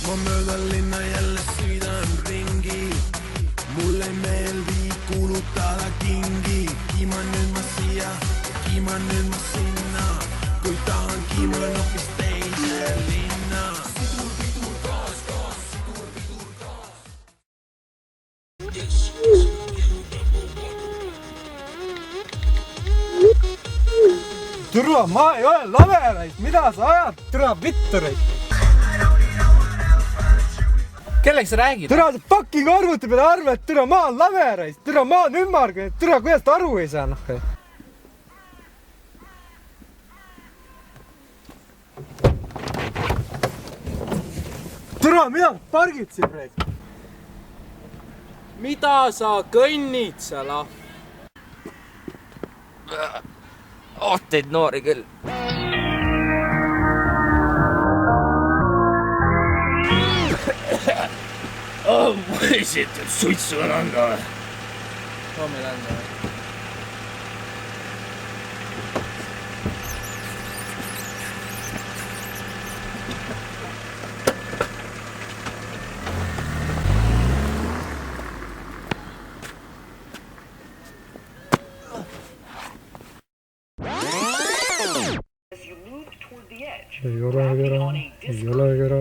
Ma möödan linna jälle sõidan ringi. Mulle ei meeldi kulutada kingi. Kiiman nüüd ma siia, kiiman nüüd ma sinna. Kui tahan kiiman hoopis teise linna. Sidur, pidur, gaas, gaas, sidur, pidur, gaas. Türa, ma ei ole laveraid, mida sa ajad? Türa, vittureid! Kelleks sa räägid? Türa, sa fucking arvuti peale arved, türa, ma on laveraid, türa, ma on ümmargune, türa, kuidas ta aru ei saa, noh. Türa, mida pargid siin praegu? Mida sa kõnnid seal? Teid noori küll. Ma esitan suitsu on anda või? Too meil anda või? Ei ole kera.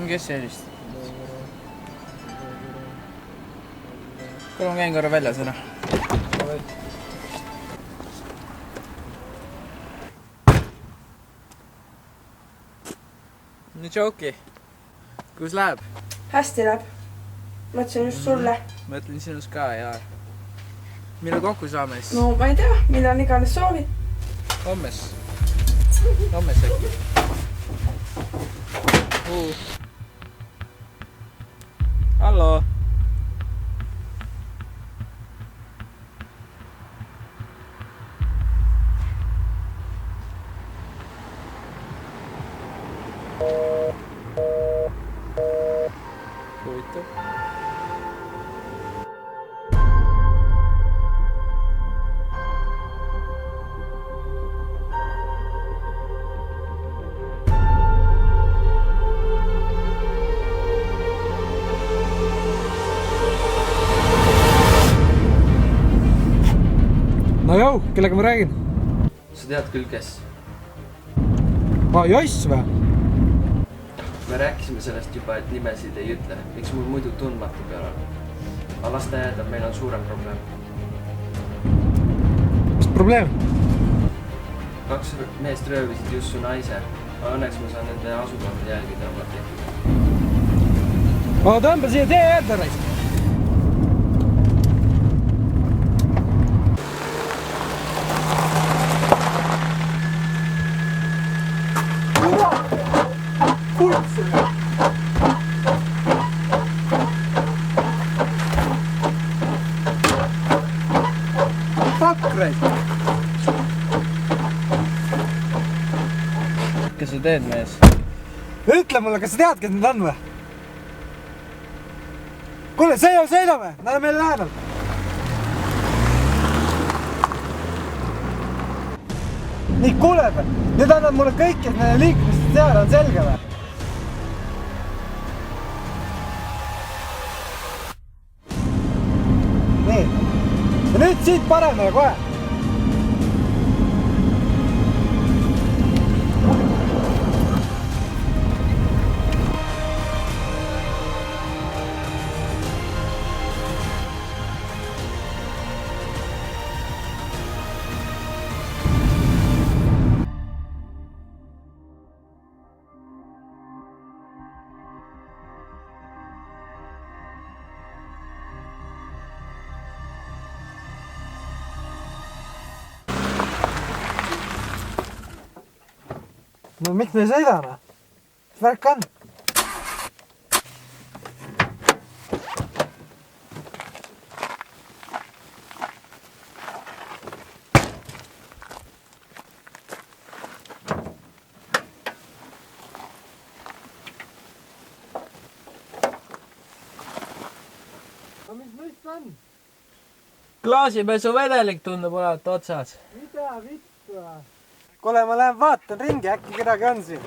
Kes see helist? Kuule, ma käin korra väljas ära. No joki. Kus läheb? Hästi läheb. Mõtlesin just sulle. Mõtlen sinust ka ja... Millal kokku saame siis? No ma ei tea, millal iganes soovid. Hommes äkki. Hallo. Huvitav. No jau, kellega ma räägin? Sa tead küll, kes? Joss või? Me rääkisime sellest juba, et nimesid ei ütle. Miks mul muidu tundmatu peal on? Aga las ta jääda, meil on suurem probleem. Mis probleem? 2 meest röövisid just su naise. Õnneks ma saan nende asukohta jälgi tõmmata. Ma tõmba siia tee äärde raist. Kes sa teed, mees? Ütle mulle, kas sa tead, kes need on või? Kuule, sõidame, nad on meil lähedal. Nii, kuule, nüüd annad mulle kõik, kes nende liikumised seal on selge või? Nii, ja nüüd siit paremale kohe. No miks me ei sõida? Mis värk on? No mis mõist on? Klaasipesu vedelik tundub olevat otsas. Mida vittu? kuule, ma lähen vaatan ringi, äkki kedagi on siin.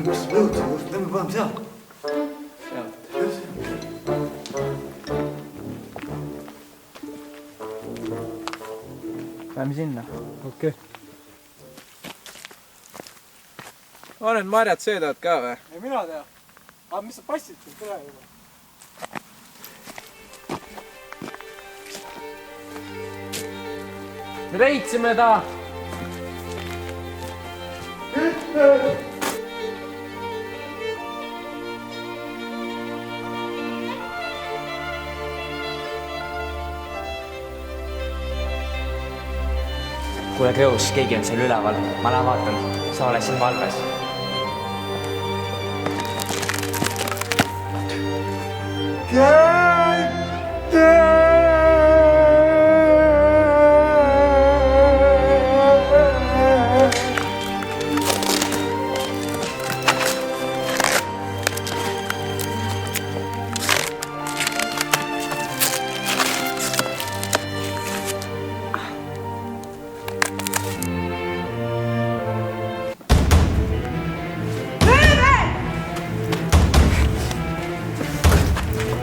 Kus lõud, tõmba paneme seal. Lähme sinna. Okei. On need marjad söödavad ka või? Ei mina tea. Aga mis sa passid siin tule juba? Me leidsime ta! Kuule Kreus, keegi on seal üleval. Ma lähen vaatan. Sa ole siin valves.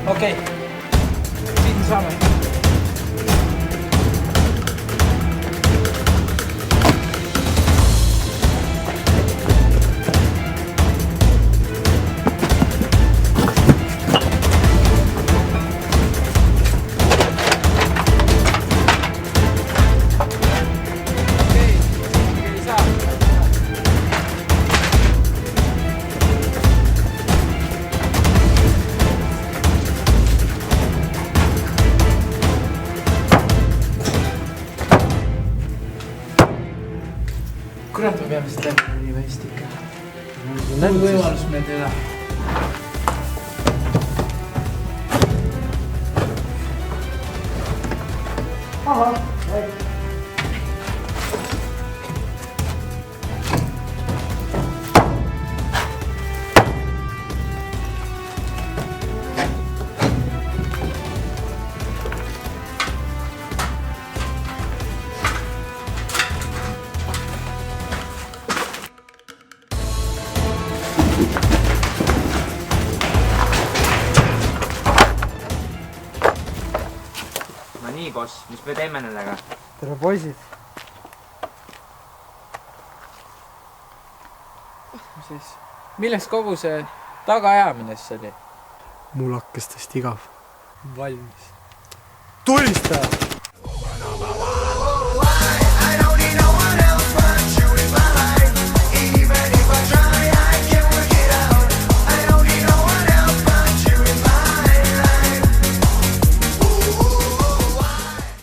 Okei. Siin saame. Kurat, me peame seda tegema nii võist ikka. Mul võimalus meil ei ole. No nii, boss, mis me teeme nendega? Tere poisid. Millest kogu see tagaajamine siis oli? Mul hakkas tõesti igav. Valmis. Tulistaja!